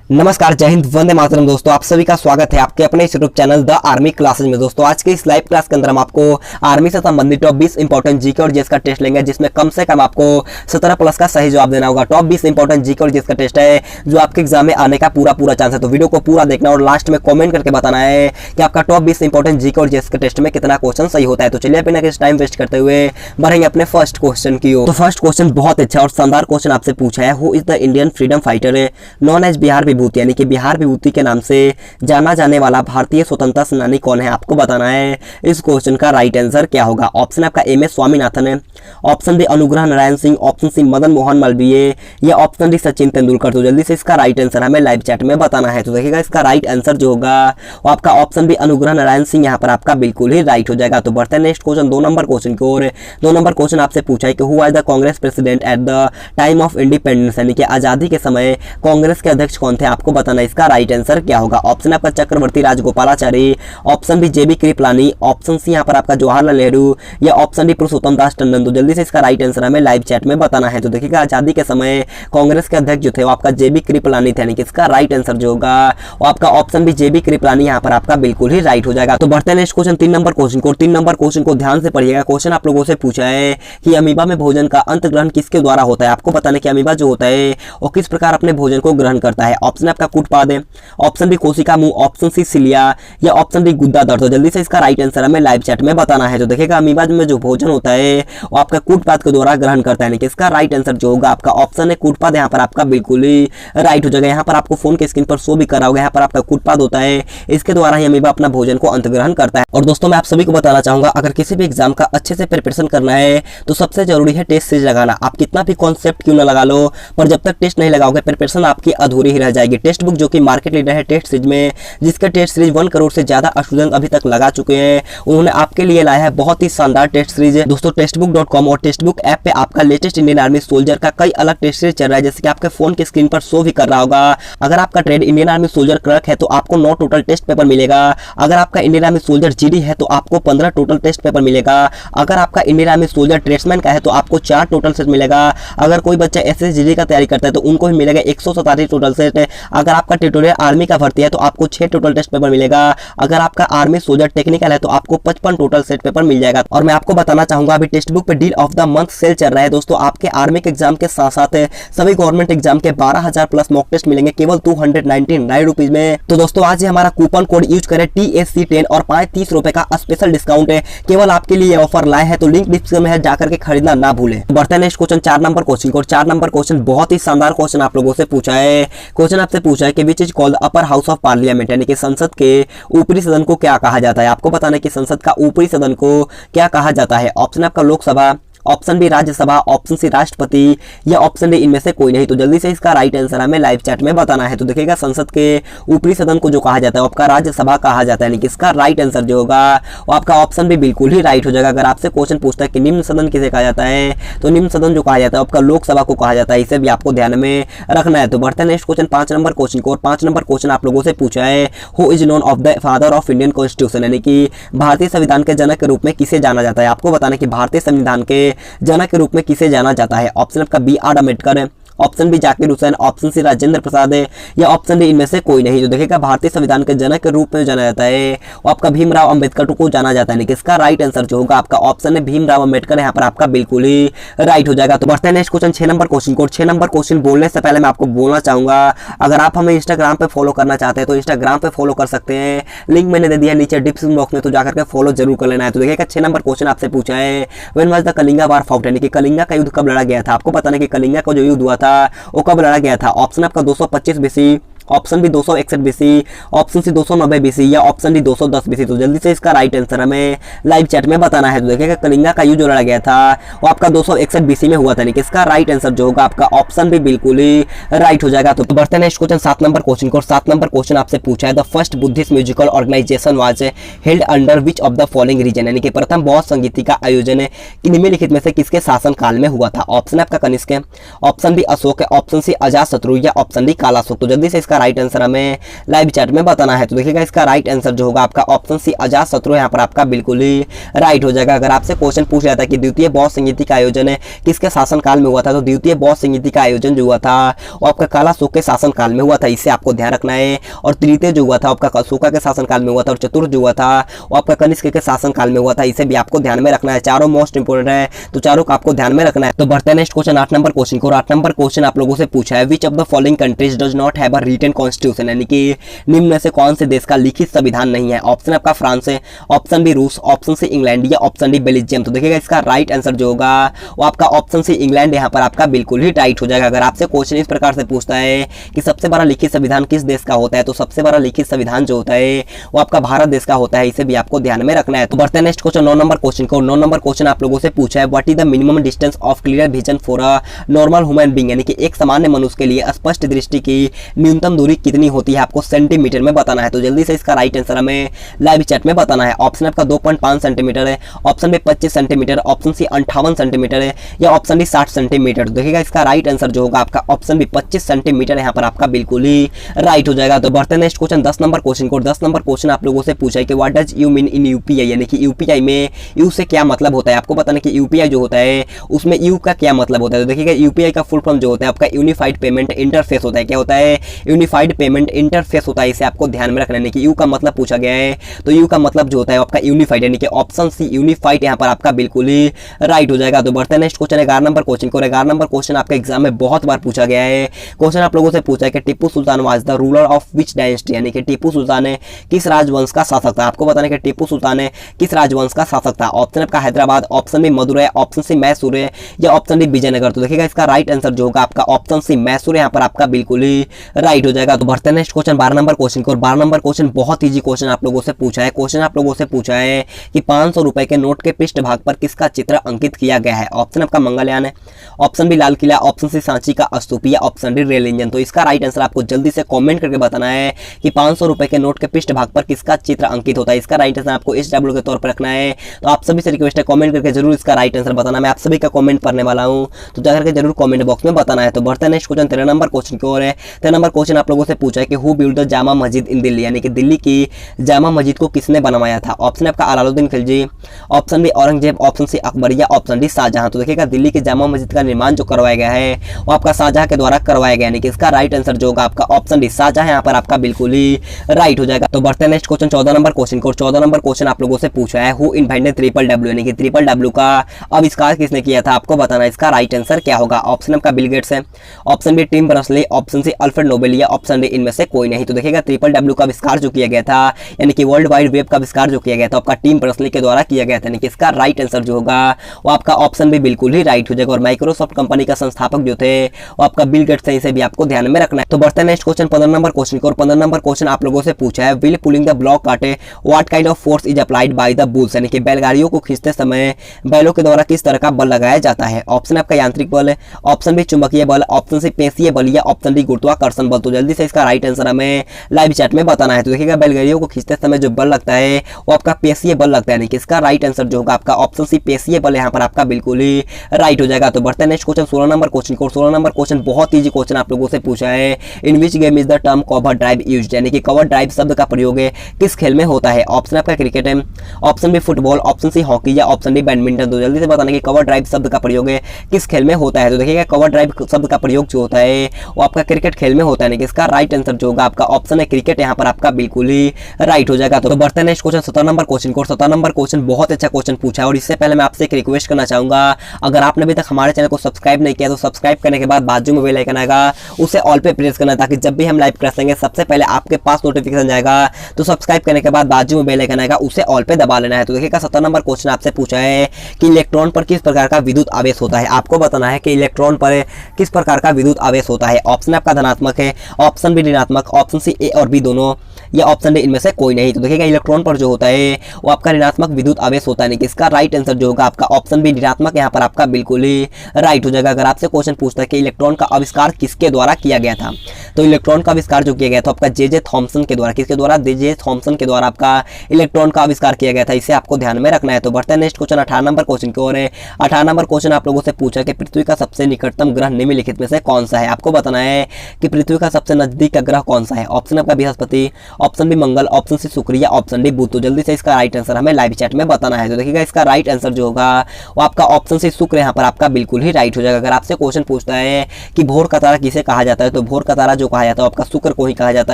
नमस्कार, जय हिंद, वंदे मातरम। दोस्तों आप सभी का स्वागत है आपके अपने इस YouTube channel the army classes में। दोस्तों आज के इस लाइव क्लास के अंदर हम आपको आर्मी से संबंधित टॉप 20 इंपॉर्टेंट जीके और जीएस का टेस्ट लेंगे, जिसमें कम से कम आपको 17 प्लस का सही जवाब देना होगा। टॉप 20 इंपॉर्टेंट जीके और जीएस का टेस्ट है जो आपके एग्जाम में आने का पूरा चांस है। तो वीडियो को पूरा देखना और लास्ट में कॉमेंट करके बताना है कि आपका टॉप 20 इंपॉर्टेंट जीके और जीएस के टेस्ट में कितना क्वेश्चन सही होता है। तो चलिए बिना किसी टाइम वेस्ट करते हुए बढ़ेंगे अपने फर्स्ट क्वेश्चन की ओर। तो फर्स्ट क्वेश्चन बहुत अच्छा और शानदार क्वेश्चन आपसे पूछा है, who is the Indian freedom fighter known as Bihar Vibhuti, यानी कि बिहार विभूति के नाम से जाना जाने वाला भारतीय स्वतंत्रता सेनानी कौन है, आपको बताना है। इस क्वेश्चन का राइट आंसर क्या होगा। ऑप्शन आपका एम एस स्वामीनाथन है, option D Anugrah Narayan Singh, option C Madan Mohan Malviya या ऑप्शन डी सचिन तेंदुलकर। तो जल्दी से इसका राइट आंसर हमें लाइव चैट में बताना है। तो देखिएगा इसका राइट आंसर जो होगा वो आपका ऑप्शन डी अनुग्रह नारायण सिंह यहाँ पर आपका बिल्कुल ही राइट हो जाएगा। तो बढ़ते हैं नेक्स्ट क्वेश्चन 2 नंबर क्वेश्चन की ओर। 2 नंबर क्वेश्चन आपसे पूछा है कि who was the Congress president at the time of independence, यानी कि आजादी के समय कांग्रेस के अध्यक्ष कौन थे, आपको बताना है। इसका राइट आंसर क्या होगा। ऑप्शन आपका चक्रवर्ती राजगोपालाचारी, ऑप्शन बी जेबी कृपलानी, ऑप्शन सी यहाँ पर आपका जवाहरलाल नेहरू या ऑप्शन डी पुरुषोत्तम दास टंडन। तो जल्दी से इसका राइट आंसर हमें लाइव चैट में बताना है। तो देखिएगा आजादी के समय कांग्रेस के अध्यक्ष जो थे वो आपका जेबी कृपलानी थे, यानी कि इसका राइट आंसर जो होगा वो आपका ऑप्शन बी जेबी कृपलानी यहाँ पर आपका बिल्कुल ही राइट हो जाएगा। तो बढ़ते हैं नेक्स्ट क्वेश्चन 3 नंबर क्वेश्चन को। 3 नंबर क्वेश्चन को ध्यान से पढ़िएगा। क्वेश्चन आप लोगों से पूछा है कि अमीबा में भोजन का अंत ग्रहण किसके द्वारा होता है, आपको बताना है कि अमीबा जो होता है वो किस प्रकार अपने भोजन को ग्रहण करता है। ऑप्शन आपका कूटपाद है, ऑप्शन बी कोशिका मुंह, ऑप्शन सी सिलिया या ऑप्शन डी गुद्दा दर। तो जल्दी से इसका राइट आंसर हमें लाइव चैट में बताना है। तो देखिएगा अमीबा में जो भोजन होता है वो आपका कूटपाद के द्वारा ग्रहण करता है, यानी कि इसका राइट आंसर जो होगा आपका ऑप्शन है कूटपाद यहाँ पर आपका बिल्कुल ही राइट हो जाएगा। यहाँ पर आपको फोन के स्क्रीन पर शो भी कर रहा होगा, यहाँ पर आपका कूटपाद होता है, इसके द्वारा ही अमीबा अपना भोजन को अंत ग्रहण करता है। और दोस्तों मैं आप सभी को बताना चाहूंगा, अगर किसी भी एग्जाम का अच्छे से प्रिपरेशन करना है तो सबसे जरूरी है टेस्ट सीरीज लगाना। आप कितना भी कॉन्सेप्ट क्यों ना लगा लो, पर जब तक टेस्ट नहीं लगाओगे प्रिपरेशन आपकी अधूरी ही रह जाएगी। टेक्स्ट बुक जो कि मार्केट लीडर है टेस्ट सीरीज में, जिसके टेस्ट सीरीज 1 करोड़ से ज्यादा स्टूडेंट अभी तक लगा चुके हैं, उन्होंने आपके लिए लाया है बहुत ही शानदार टेस्ट सीरीज है। दोस्तों टेस्टबुक.com और टेक्स्टबुक ऐप पे आपका लेटेस्ट इंडियन आर्मी सोल्जर का कई अलग टेस्ट सीरीज चल रहा है, जैसे कि आपके फोन के स्क्रीन पर शो भी कर रहा होगा। अगर आपका trade Indian army soldier clerk है तो आपको 9 टोटल टेस्ट पेपर मिलेगा। अगर आपका इंडियन आर्मी सोल्जर जीडी है तो आपको 15 टोटल टेस्ट पेपर मिलेगा। अगर आपका इंडियन आर्मी सोल्जर ट्रेड्समैन का है तो आपको 4 टोटल सेट मिलेगा। अगर कोई बच्चा एसएसजीडी का तैयारी करता है तो उनको भी मिलेगा 147 टोटल सेट। अगर आपका ट्यूटोरियल आर्मी का भर्ती है तो आपको 6 टोटल टेस्ट पेपर मिलेगा। अगर आपका आर्मी सोल्जर टेक्निकल है तो आपको 55 टोटल सेट पेपर मिल जाएगा। और मैं आपको बताना चाहूंगा अभी टेक्स्ट बुक पे deal of the month cell चल रहा है। दोस्तों आपके आर्मी के एग्जाम के साथ साथ सभी गवर्नमेंट एग्जाम के 12,000 प्लस मॉक टेस्ट मिलेंगे केवल 299 रुपीज में। तो दोस्तों आज ही हमारा कूपन कोड यूज करें TSC10 और पाए 30 रुपए का स्पेशल डिस्काउंट है, केवल आपके लिए ऑफर लाए हैं। तो लिंक डिस्क्रिप्शन में है, जाकर के खरीदना ना भूलें। बढ़ते हैं नेक्स्ट क्वेश्चन 4 नंबर क्वेश्चन को। 4 नंबर क्वेश्चन बहुत ही शानदार क्वेश्चन आप लोगों से पूछा है। क्वेश्चन आपसे पूछा है कि which is called upper house of parliament, यानी कि संसद के ऊपरी सदन को क्या कहा जाता है। आपको बताना है कि संसद का ऊपरी सदन को क्या कहा जाता है। ऑप्शन आपका Lok Sabha, option B Rajya Sabha, option C राष्ट्रपति या ऑप्शन डी इनमें से कोई नहीं। तो जल्दी से इसका राइट आंसर हमें लाइव चैट में बताना है। तो देखिएगा संसद के ऊपरी सदन को जो कहा जाता है आपका राज्यसभा कहा जाता है, यानी कि इसका राइट आंसर जो होगा वो आपका ऑप्शन भी बिल्कुल ही राइट हो जाएगा। अगर आपसे क्वेश्चन पूछता है कि निम्न सदन किसे कहा जाता है तो निम्न सदन जो कहा जाता है आपका लोकसभा को कहा जाता है, इसे भी आपको ध्यान में रखना है। तो बढ़ते हैं नेक्स्ट क्वेश्चन 5 नंबर क्वेश्चन को। और 5 नंबर क्वेश्चन आप लोगों से पूछा है who is known of the father of Indian constitution, यानी कि भारतीय संविधान के जनक के रूप में किसे जाना जाता है। आपको बताना है कि भारतीय संविधान के जनक के रूप में किसे जाना जाता है। ऑप्शन आपका बी आर अम्बेडकर है, option B Zakir Hussain, option C Rajendra Prasad है या ऑप्शन डी इनमें से कोई नहीं। जो देखिएगा भारतीय संविधान के जनक के रूप में जाना जाता है वो आपका भीमराव अंबेडकर को जाना जाता है, इसका राइट आंसर जो होगा आपका ऑप्शन है भीमराव अंबेडकर, यहाँ पर आपका बिल्कुल ही राइट हो जाएगा। तो बढ़ते हैं नेक्स्ट क्वेश्चन 6 नंबर क्वेश्चन को। 6 नंबर क्वेश्चन बोलने से पहले मैं आपको बोलना चाहूंगा, अगर आप हमें इंस्टाग्राम पे फॉलो करना चाहते हैं तो इंस्टाग्राम पे फॉलो कर सकते हैं, लिंक मैंने दे दिया नीचे डिस्क्रिप्शन बॉक्स में, तो जाकर के फॉलो जरूर कर लेना है। तो देखिएगा 6 नंबर क्वेश्चन आपसे पूछा है when was the Kalinga war fought, यानी कि कलिंगा का युद्ध कब लड़ा गया था। आपको पता नहीं कि कलिंगा का जो युद्ध हुआ था वो कब लड़ा गया था। ऑप्शन आपका 225 BC, option B 261 BC, option C 290 BC या ऑप्शन डी 210 BC। तो जल्दी से इसका राइट आंसर हमें लाइव चैट में बताना है। तो देखिएगा कलिंगा का युद्ध जो लड़ा गया था वो आपका 261 BC में हुआ था, यानी कि इसका राइट आंसर जो होगा आपका ऑप्शन भी बिल्कुल ही राइट हो जाएगा। तो बढ़ते हैं नेक्स्ट क्वेश्चन 7 नंबर क्वेश्चन को। 7 नंबर क्वेश्चन आपसे पूछा है the first Buddhist musical organization was held under which of the following region, यानी कि प्रथम बौद्ध संगीति का आयोजन निम्नलिखित में से किसके शासन काल में हुआ था। ऑप्शन आपका कनिष्क है, ऑप्शन बी अशोक है, ऑप्शन सी अजातशत्रु या ऑप्शन डी कालाशोक। तो जल्दी से इसका राइट आंसर हमें लाइव चैट में बताना है। तो देखिएगा इसका राइट आंसर जो होगा आपका ऑप्शन सी अजात शत्रु यहाँ पर आपका बिल्कुल ही राइट हो जाएगा। अगर आपसे क्वेश्चन पूछ जाता है कि द्वितीय बौद्ध संगीति का आयोजन किसके शासनकाल में हुआ था, तो द्वितीय बौद्ध संगीति का आयोजन जो हुआ था वो आपका काला अशोक के शासनकाल में हुआ था, इससे आपको ध्यान रखना है। और तृतीय जो हुआ था आपका अशोका के शासनकाल में हुआ था, और चतुर्थ जो हुआ था वो आपका कनिष्क के शासनकाल में हुआ था, इसे भी आपको ध्यान में रखना है। चारों मोस्ट इंपोर्टेंट है, तो चारों का आपको ध्यान में रखना है। तो बढ़ते हैं नेक्स्ट क्वेश्चन 8 नंबर क्वेश्चन को। 8 नंबर क्वेश्चन आप लोगों से पूछा है which of the following countries does not have a written constitution, यानी कि निम्न में से कौन से देश का लिखित संविधान नहीं है। ऑप्शन आपका फ्रांस है, ऑप्शन बी रूस, ऑप्शन सी इंग्लैंड या ऑप्शन डी बेल्जियम। तो देखिएगा इसका राइट आंसर जो होगा वो आपका ऑप्शन सी इंग्लैंड यहाँ पर आपका बिल्कुल ही राइट हो जाएगा। अगर आपसे क्वेश्चन इस प्रकार से पूछता है कि सबसे बड़ा लिखित संविधान किस देश का होता है, तो सबसे बड़ा लिखित संविधान जो होता है वो आपका भारत देश का होता है, इसे भी आपको ध्यान में रखना है। तो बढ़ते हैं नेक्स्ट क्वेश्चन 9 नंबर क्वेश्चन को। 9 नंबर क्वेश्चन आप लोगों से पूछा है what is the minimum distance of clear vision for a normal human being, यानी कि एक सामान्य मनुष्य के लिए स्पष्ट दृष्टि की न्यूनतम दूरी कितनी होती है, आपको सेंटीमीटर में बताना है। तो जल्दी से इसका राइट आंसर हमें लाइव चैट में बताना है। ऑप्शन आपका 2.5 सेंटीमीटर है, option B 25 centimetre, option C 58 centimetre है या ऑप्शन डी 60 सेंटीमीटर। तो देखिएगा इसका राइट आंसर जो होगा आपका ऑप्शन बी 25 सेंटीमीटर यहाँ पर आपका बिल्कुल ही राइट हो जाएगा। तो बढ़ते हैं नेक्स्ट क्वेश्चन 10 नंबर क्वेश्चन को। 10 नंबर क्वेश्चन आप लोगों से पूछा है कि what does you mean in UPI, यानी कि यूपीआई में यू से क्या मतलब होता है। आपको पता नहीं कि यूपीआई जो होता है उसमें यू का क्या मतलब होता है। तो देखिएगा यूपीआई का फुल फॉर्म जो होता है आपका यूनिफाइड पेमेंट इंटरफेस होता है। क्या होता है? यूनिफाइड पेमेंट इंटरफेस होता है, इसे आपको ध्यान में रखना है। कि यू का मतलब पूछा गया है तो यू का मतलब जो होता है आपका यूनिफाइड, यानी कि ऑप्शन सी यूनिफाइड यहाँ पर आपका बिल्कुल ही राइट हो जाएगा। तो बढ़ते हैं नेक्स्ट क्वेश्चन 11 नंबर क्वेश्चन को। 11 नंबर क्वेश्चन आपका एग्जाम में बहुत बार पूछा गया है। क्वेश्चन आप लोगों से पूछा है कि Tipu Sultan was the ruler of which dynasty, यानी कि टीपू सुल्तान ने किस राजवंश का शासक था। आपको बताना है कि टीपू सुल्तान ने किस राजवंश का शासक था। ऑप्शन आपका Hyderabad, option B Madurai, option C Mysore या ऑप्शन डी विजयनगर। तो देखिएगा इसका राइट आंसर जो होगा आपका ऑप्शन सी मैसूर यहाँ पर आपका बिल्कुल ही राइट हो जाएगा। तो बढ़ते हैं नेक्स्ट क्वेश्चन 12 नंबर क्वेश्चन को। 12 नंबर क्वेश्चन बहुत ईजी क्वेश्चन आप लोगों से पूछा है। क्वेश्चन आप लोगों से पूछा है कि 500 रुपए के नोट के पृष्ठ भाग पर किसका चित्र अंकित किया गया है। ऑप्शन आपका मंगलयान है, option B Lal Qila, option C Sanchi का स्तूप या ऑप्शन डी रेल इंजन। तो इसका राइट आंसर आपको जल्दी से कमेंट करके बताना है कि 500 रुपए के नोट के पृष्ठ भाग पर किसका चित्र अंकित होता है। इसका राइट आंसर आपको SW के तौर पर रखना है। तो आप सभी से रिक्वेस्ट है कमेंट करके जरूर इसका राइट आंसर बताना। मैं आप सभी का कमेंट पढ़ने वाला हूं, तो जाकर के जरूर कमेंट बॉक्स में बताना है। तो बढ़ते हैं नेक्स्ट क्वेश्चन 13 नंबर क्वेश्चन की ओर है। 13 नंबर क्वेश्चन आप लोगों से पूछा है कि who build the Jama Masjid इन दिल्ली, यानी कि दिल्ली की जामा मस्जिद को किसने बनवाया था। ऑप्शन आपका Alauddin Khilji, option B Aurangzeb, option C Akbar या ऑप्शन डी शाहजहां। तो देखिएगा दिल्ली की जामा मस्जिद का निर्माण जो करवाया गया है वो आपका शाहजहां के द्वारा करवाया गया, यानी कि इसका राइट आंसर जो होगा आपका ऑप्शन डी शाहजहां यहाँ पर आपका बिल्कुल ही राइट हो जाएगा। तो बढ़ते हैं नेक्स्ट क्वेश्चन 14 नंबर क्वेश्चन को। 14 नंबर क्वेश्चन आप लोगों से पूछा है हु इन्वेंटेड WWW, यानी कि WWW का आविष्कार किसने किया था। आपको बताना है इसका राइट आंसर क्या होगा। ऑप्शन आपका बिल गेट्स है, option B Tim Berners Lee, option C Alfred Nobel या ऑप्शन डी इनमें से कोई नहीं। तो देखिएगा WWW का आविष्कार जो किया गया था, यानी कि वर्ल्ड वाइड वेब का आविष्कार जो किया गया था आपका टिम बर्नर्स-ली के द्वारा किया गया था, यानी कि इसका राइट आंसर जो होगा वो आपका ऑप्शन बी बिल्कुल ही राइट हो जाएगा। और माइक्रोसॉफ्ट कंपनी का संस्थापक जो थे वो आपका बिल गेट्स है, इसे भी आपको ध्यान में रखना है। तो बढ़ते हैं नेक्स्ट क्वेश्चन 15 नंबर क्वेश्चन को। और 15 नंबर क्वेश्चन आप लोगों से पूछा है व्हील पुलिंग द ब्लॉक काटे what kind of force is applied by the bulls, यानी कि बैलगाड़ियों को खींचते समय बैलों के द्वारा किस तरह का बल लगाया जाता है। ऑप्शन आपका यांत्रिक बल है, ऑप्शन बी चुंबकीय बल, ऑप्शन सी पेशीय बल या ऑप्शन डी गुरुत्वाकर्षण बल। तो जल्दी से इसका राइट आंसर हमें लाइव चैट में बताना है। तो देखिएगा बैलगाड़ियों को खींचते समय जो बल लगता है वो आपका पेशीय बल लगता है, यानी कि इसका राइट आंसर जो होगा आपका ऑप्शन सी पेशीय बल यहाँ पर आपका बिल्कुल ही राइट हो जाएगा। तो बढ़ते हैं नेक्स्ट क्वेश्चन 16 नंबर क्वेश्चन को। 16 नंबर क्वेश्चन बहुत ईजी क्वेश्चन आप लोगों से पूछा है in which game is the term cover drive used, यानी कि कवर ड्राइव शब्द का प्रयोग किस खेल में होता है। ऑप्शन आपका क्रिकेट है, option B football, option C hockey या ऑप्शन डी बैडमिंटन। तो जल्दी से बताना कि कवर ड्राइव शब्द का प्रयोग किस खेल में होता है। तो देखिएगा कवर ड्राइव शब्द का प्रयोग जो होता है वो आपका क्रिकेट खेल में होता है, यानी कि इसका राइट आंसर जो होगा आपका ऑप्शन है क्रिकेट यहाँ पर आपका बिल्कुल ही राइट हो जाएगा। तो बढ़ते हैं नेक्स्ट क्वेश्चन 17 नंबर क्वेश्चन को। 17 नंबर क्वेश्चन बहुत अच्छा क्वेश्चन पूछा है। और इससे पहले मैं आपसे एक रिक्वेस्ट करना चाहूंगा, अगर आपने अभी तक हमारे चैनल को सब्सक्राइब नहीं किया तो सब्सक्राइब करने के बाद बाजू में बेल आइकन आएगा उसे ऑल पे प्रेस करना, ताकि जब भी हम लाइव क्लास लेंगे सबसे पहले आपके पास नोटिफिकेशन जाएगा। तो सब्सक्राइब करने के बाद बाजू में बेल आइकन आएगा उसे ऑल पे दबा लेना है। तो देखिएगा 17 नंबर क्वेश्चन आपसे पूछा है कि इलेक्ट्रॉन पर किस प्रकार का विद्युत आवेश होता है। आपको बताना है कि इलेक्ट्रॉन पर किस प्रकार का विद्युत आवेश होता है। ऑप्शन आपका धनात्मक है, ऑप्शन बी ऋणात्मक, ऑप्शन सी ए और बी दोनों या ऑप्शन डी इनमें से कोई नहीं। तो देखिएगा इलेक्ट्रॉन पर जो होता है वो आपका ऋणात्मक विद्युत आवेश होता है, इसका राइट आंसर जो होगा आपका ऑप्शन बी ऋणात्मक यहाँ पर आपका बिल्कुल ही राइट हो जाएगा। अगर आपसे क्वेश्चन पूछता है कि इलेक्ट्रॉन का आविष्कार किसके द्वारा किया गया था, तो इलेक्ट्रॉन का आविष्कार जो किया गया था आपका जे थॉमसन के द्वारा। किसके द्वारा? जे थॉमसन के द्वारा आपका इलेक्ट्रॉन का आविष्कार किया गया था, इसे आपको ध्यान में रखना है। तो बढ़ते हैं नेक्स्ट क्वेश्चन 18 नंबर क्वेश्चन की ओर है। 18 नंबर क्वेश्चन आप लोगों से पूछा कि पृथ्वी का सबसे निकटतम ग्रह निम्नलिखित में से कौन सा है। आपको बताना है कि पृथ्वी का सबसे सबसे नजदीक का ग्रह कौन सा है? ऑप्शन आपका बृहस्पति, ऑप्शन बी मंगल, ऑप्शन सी शुक्र या ऑप्शन डी बुध। तो जल्दी से इसका राइट आंसर हमें लाइव चैट में बताना है। तो देखिएगा इसका राइट आंसर जो होगा वो आपका ऑप्शन सी शुक्र यहाँ पर आपका बिल्कुल ही राइट हो जाएगा। अगर आपसे क्वेश्चन पूछता है कि भोर का तारा किसे कहा जाता है, तो भोर का तारा जो कहा जाता है आपका शुक्र को ही कहा जाता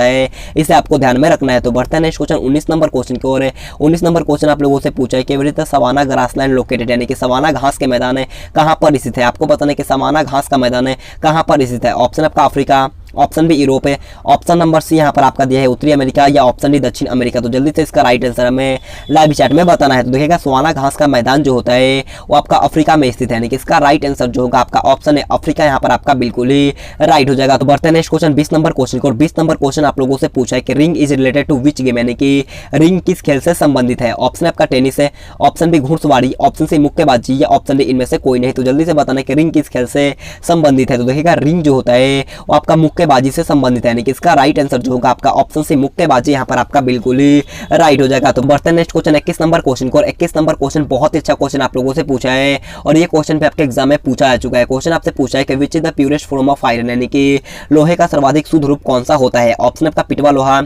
है, इसे आपको ध्यान में रखना है। तो बढ़ते हैं नेक्स्ट क्वेश्चन 19 नंबर क्वेश्चन की ओर। 19 नंबर क्वेश्चन आप लोगों से पूछा है कि विद सवाना ग्रासलैंड लोकेटेड, यानी कि सवाना घास के मैदान है कहाँ पर स्थित है? आपको बताना है कि सवाना घास का मैदान है कहाँ पर स्थित है। ऑप्शन आपका अफ्रीका, ऑप्शन बी यूरोप है, ऑप्शन नंबर सी यहाँ पर आपका दिया है उत्तरी अमेरिका या ऑप्शन डी दक्षिण अमेरिका। तो जल्दी से इसका राइट आंसर हमें लाइव चैट में बताना है। तो देखिएगा सवाना घास का मैदान जो होता है वो आपका अफ्रीका में स्थित है, यानी कि इसका राइट आंसर जो होगा आपका ऑप्शन है अफ्रीका, यहाँ पर आपका बिल्कुल ही राइट हो जाएगा। तो बढ़ते हैं नेक्स्ट क्वेश्चन 20 नंबर क्वेश्चन को। 20 नंबर क्वेश्चन आप लोगों से पूछा है कि ring is related to which game, यानी कि रिंग किस खेल से संबंधित है? ऑप्शन आपका टेनिस है, ऑप्शन बी घुड़सवारी, ऑप्शन सी मुक्केबाजी या ऑप्शन डी इनमें से कोई नहीं। तो जल्दी से बताना है कि रिंग किस खेल से संबंधित है। तो देखिएगा रिंग जो होता है वो आपका मुक्केबाजी से संबंधित, यानी कि इसका राइट आंसर जो होगा आपका ऑप्शन सी मुक्केबाजी, यहाँ पर आपका बिल्कुल ही राइट हो जाएगा। तो बढ़ते हैं नेक्स्ट क्वेश्चन 21 नंबर क्वेश्चन को। 21 नंबर क्वेश्चन बहुत ही अच्छा क्वेश्चन आप लोगों से पूछा है और ये क्वेश्चन पे आपके एग्जाम में पूछा जा चुका है। क्वेश्चन आपसे पूछा है कि which is the purest form of iron, यानी कि लोहे का सर्वाधिक शुद्ध रूप कौन सा होता है? ऑप्शन आपका पिटवा लोहा,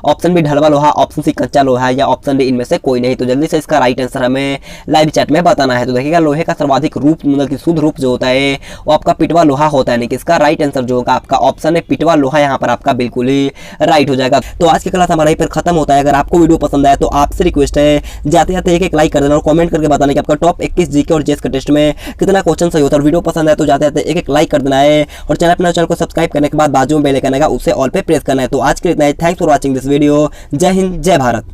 ऑप्शन बी ढलवा लोहा, ऑप्शन सी कच्चा लोहा या ऑप्शन डी इनमें से कोई नहीं। तो जल्दी से इसका राइट आंसर हमें लाइव चैट में बताना है। तो देखिएगा लोहे का सर्वाधिक रूप मतलब कि शुद्ध रूप जो होता है वो आपका पिटवा लोहा होता है, यानी कि इसका राइट आंसर जो होगा आपका ऑप्शन है पिटवा लोहा, यहाँ पर आपका बिल्कुल ही राइट हो जाएगा। तो आज की क्लास हमारा यहीं पर खत्म होता है। अगर आपको वीडियो पसंद आया तो आपसे रिक्वेस्ट है जाते जाते एक लाइक कर देना और कमेंट करके बताना कि आपका टॉप 21 जीके और जेएस के टेस्ट में कितना क्वेश्चन सही होता है। और वीडियो पसंद आया तो जाते जाते एक लाइक कर देना है और चैनल को सब्सक्राइब करने के बाद बाजू में बेल आइकन आएगा उसे ऑल पे प्रेस करना है। तो आज के लिए इतना ही। Thanks for watching this video. Jai Hind, जय भारत।